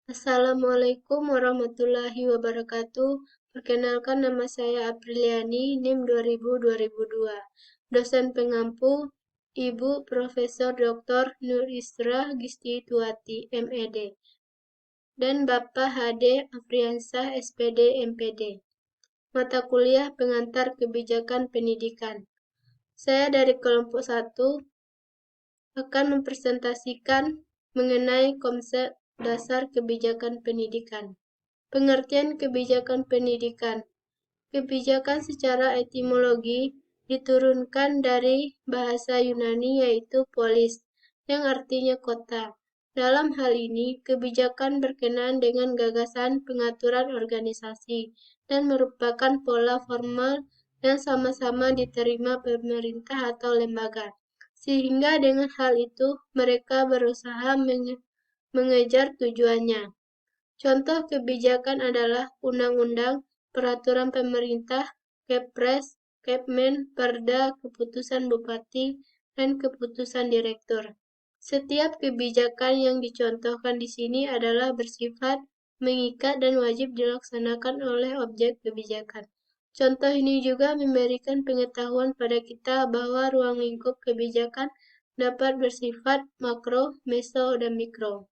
Assalamualaikum warahmatullahi wabarakatuh. Perkenalkan, nama saya Apriliani, NIM 2000-2002. Dosen pengampu Ibu Profesor Dr. Nur Isra Gistituati, MED. Dan Bapak HD Afriansah, SPD, MPD. Mata kuliah pengantar kebijakan pendidikan. Saya dari kelompok 1 akan mempresentasikan mengenai konsep dasar kebijakan pendidikan. Pengertian kebijakan pendidikan. Kebijakan secara etimologi diturunkan dari bahasa Yunani yaitu polis, yang artinya kota. Dalam hal ini, kebijakan berkenaan dengan gagasan pengaturan organisasi dan merupakan pola formal yang sama-sama diterima pemerintah atau lembaga. Sehingga dengan hal itu, mereka berusaha mengejar tujuannya. Contoh kebijakan adalah undang-undang, peraturan pemerintah, Kepres, Kepmen, Perda, keputusan bupati, dan keputusan direktur. Setiap kebijakan yang dicontohkan di sini adalah bersifat mengikat dan wajib dilaksanakan oleh objek kebijakan. Contoh ini juga memberikan pengetahuan pada kita bahwa ruang lingkup kebijakan dapat bersifat makro, meso, dan mikro.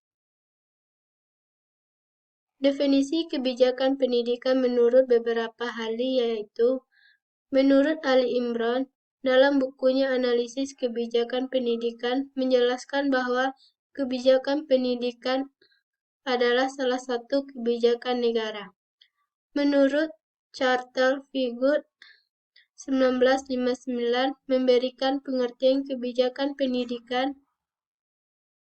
Definisi kebijakan pendidikan menurut beberapa ahli yaitu, menurut Ali Imran, dalam bukunya Analisis Kebijakan Pendidikan menjelaskan bahwa kebijakan pendidikan adalah salah satu kebijakan negara. Menurut Charter Figur 1959 memberikan pengertian kebijakan pendidikan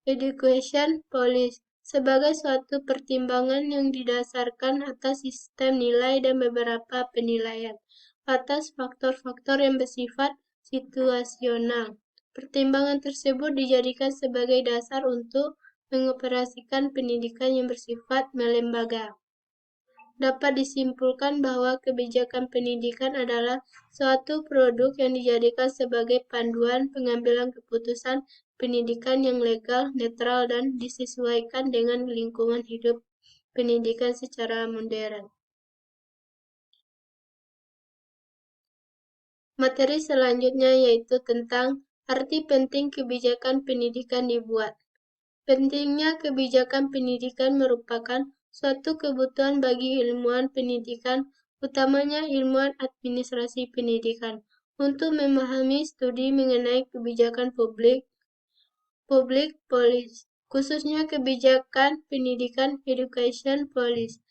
education policy sebagai suatu pertimbangan yang didasarkan atas sistem nilai dan beberapa penilaian atas faktor-faktor yang bersifat situasional. Pertimbangan tersebut dijadikan sebagai dasar untuk mengoperasikan pendidikan yang bersifat melembaga. Dapat disimpulkan bahwa kebijakan pendidikan adalah suatu produk yang dijadikan sebagai panduan pengambilan keputusan pendidikan yang legal, netral, dan disesuaikan dengan lingkungan hidup pendidikan secara modern. Materi selanjutnya yaitu tentang arti penting kebijakan pendidikan dibuat. Pentingnya kebijakan pendidikan merupakan suatu kebutuhan bagi ilmuwan pendidikan, utamanya ilmuwan administrasi pendidikan, untuk memahami studi mengenai kebijakan public policy, khususnya kebijakan pendidikan education policy.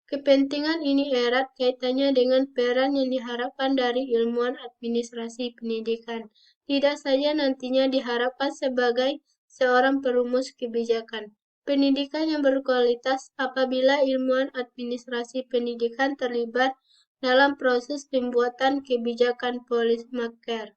Kepentingan ini erat kaitannya dengan peran yang diharapkan dari ilmuwan administrasi pendidikan. Tidak saja nantinya diharapkan sebagai seorang perumus kebijakan pendidikan yang berkualitas apabila ilmuwan administrasi pendidikan terlibat dalam proses pembuatan kebijakan policymaker.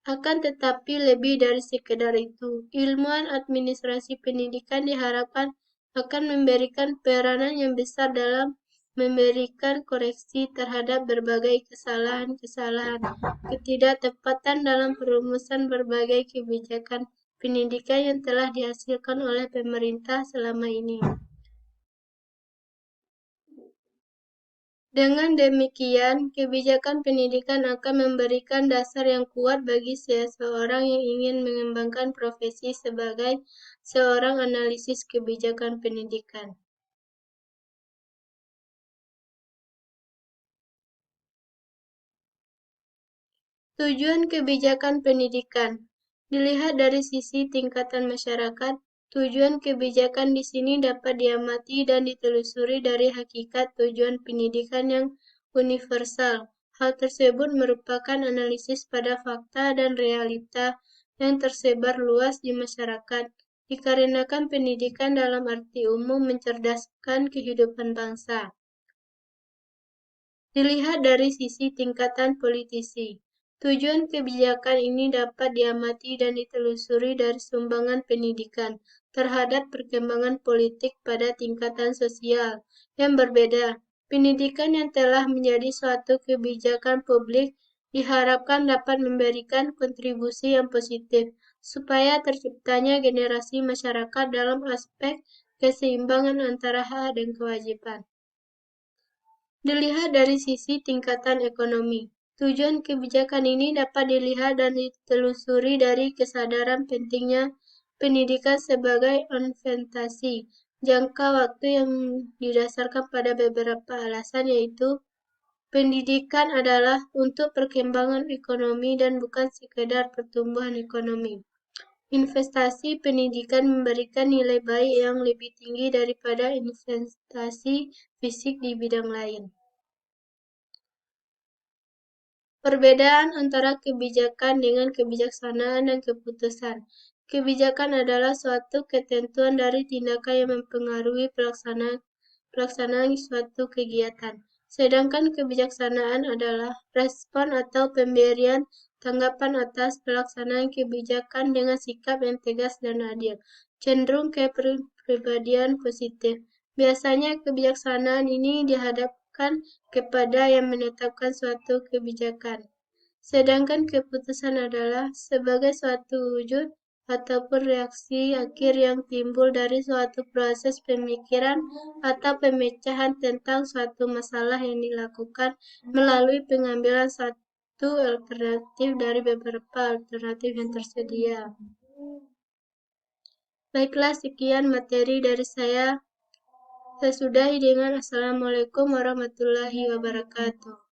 Akan tetapi lebih dari sekedar itu, ilmuwan administrasi pendidikan diharapkan akan memberikan peranan yang besar dalam memberikan koreksi terhadap berbagai kesalahan-kesalahan ketidaktepatan dalam perumusan berbagai kebijakan pendidikan yang telah dihasilkan oleh pemerintah selama ini. Dengan demikian, kebijakan pendidikan akan memberikan dasar yang kuat bagi seseorang yang ingin mengembangkan profesi sebagai seorang analisis kebijakan pendidikan. Tujuan kebijakan pendidikan dilihat dari sisi tingkatan masyarakat. Tujuan kebijakan di sini dapat diamati dan ditelusuri dari hakikat tujuan pendidikan yang universal. Hal tersebut merupakan analisis pada fakta dan realita yang tersebar luas di masyarakat, dikarenakan pendidikan dalam arti umum mencerdaskan kehidupan bangsa. Dilihat dari sisi tingkatan politisi. Tujuan kebijakan ini dapat diamati dan ditelusuri dari sumbangan pendidikan terhadap perkembangan politik pada tingkatan sosial yang berbeda. Pendidikan yang telah menjadi suatu kebijakan publik diharapkan dapat memberikan kontribusi yang positif supaya terciptanya generasi masyarakat dalam aspek keseimbangan antara hak dan kewajiban. Dilihat dari sisi tingkatan ekonomi, tujuan kebijakan ini dapat dilihat dan ditelusuri dari kesadaran pentingnya pendidikan sebagai investasi jangka waktu yang didasarkan pada beberapa alasan, yaitu pendidikan adalah untuk perkembangan ekonomi dan bukan sekedar pertumbuhan ekonomi. Investasi pendidikan memberikan nilai baik yang lebih tinggi daripada investasi fisik di bidang lain. Perbedaan antara kebijakan dengan kebijaksanaan dan keputusan. Kebijakan adalah suatu ketentuan dari tindakan yang mempengaruhi pelaksanaan suatu kegiatan. Sedangkan kebijaksanaan adalah respon atau pemberian tanggapan atas pelaksanaan kebijakan dengan sikap yang tegas dan adil, cenderung ke pribadian positif. Biasanya kebijaksanaan ini dihadapkan kepada yang menetapkan suatu kebijakan, sedangkan keputusan adalah sebagai suatu wujud ataupun reaksi akhir yang timbul dari suatu proses pemikiran atau pemecahan tentang suatu masalah yang dilakukan melalui pengambilan satu alternatif dari beberapa alternatif yang tersedia. Baiklah, sekian materi dari saya. Saya sudahi dengan Assalamualaikum warahmatullahi wabarakatuh.